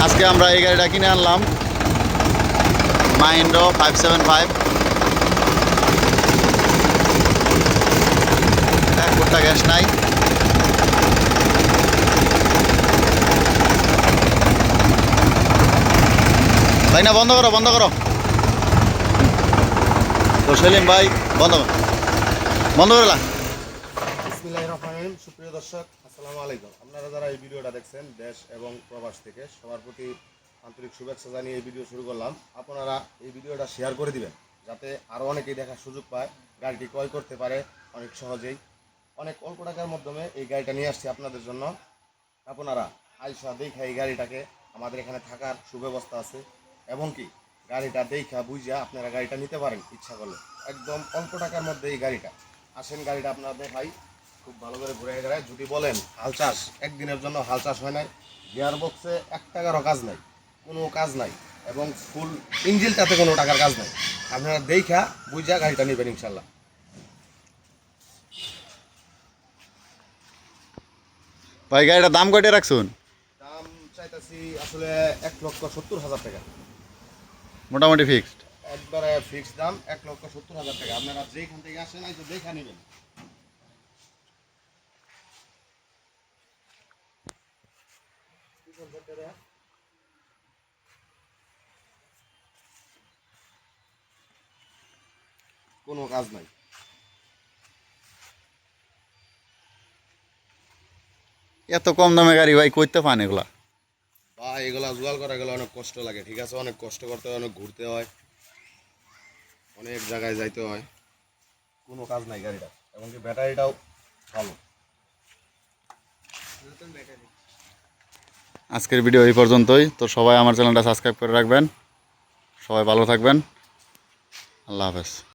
আজকে আমরা এই গাড়িটা কিনে আনলাম মাহিন্দ্রা 575 এক ফুটটা গ্যাস নাই তাই না বন্ধ করো তো সেলিম ভাই বন্ধ করে বিসমিল্লাহির রহমানির রহিম। সুপ্রিয় দর্শক, আসসালামু আলাইকুম। আপনারা যারা এই ভিডিওটা দেখছেন দেশ এবং প্রবাস থেকে, সবার প্রতি আন্তরিক শুভেচ্ছা জানিয়ে এই ভিডিও শুরু করলাম। আপনারা এই ভিডিওটা শেয়ার করে দিবেন যাতে আরও অনেকেই দেখার সুযোগ পায়, গাড়িটি ক্রয় করতে পারে অনেক সহজেই। অনেক অল্প টাকার মাধ্যমে এই গাড়িটা নিয়ে আসছি আপনাদের জন্য। আপনারা আইসা দেখা এই গাড়িটাকে, আমাদের এখানে থাকার সুব্যবস্থা আছে এবং কি গাড়িটা দেখা বুঝা আপনারা গাড়িটা নিতে পারেন ইচ্ছা করলে। একদম অল্প টাকার মধ্যে এই গাড়িটা আসেন, গাড়িটা আপনাদের ভাই খুব ভালো করে ঘুরে গেড়ায়। যদি বলেন হাল চাষ, একদিনের জন্য হাল চাষ হয় নাই, গিয়ার বক্সে 1 টাকারও কাজ নাই, কোনো কাজ নাই, এবং ফুল ইঞ্জিনটাতে কোনো টাকার কাজ নাই। আপনারা দেখা বুঝা গাড়িটা নেবেন ইনশাল্লাহ। ভাই গাড়িটার দাম কয়টা রাখছুন? দাম চাইতেছি আসলে 1,70,000 টাকা, মোটামুটি ফিক্সড। একবারে ফিক্সড দাম 1,70,000 টাকা। আপনারা যেখান থেকে আসেন এই তো দেখা নেবেন। কোনো কাজ নাই। এত কম দামে গাড়ি ভাই করতে পান এগুলা? বা এগুলা জোগাড় করা গেলে অনেক কষ্ট লাগে, ঠিক আছে, অনেক কষ্ট করতে হয়, অনেক ঘুরতে হয়, অনেক জায়গায় যাইতে হয়। কোনো কাজ নাই গাড়িটা, এমনকি ব্যাটারিটাও ভালো। আজকের ভিডিও এই পর্যন্তই। তো সবাই আমার চ্যানেলটা সাবস্ক্রাইব করে রাখবেন। সবাই ভালো থাকবেন। আল্লাহ হাফেজ।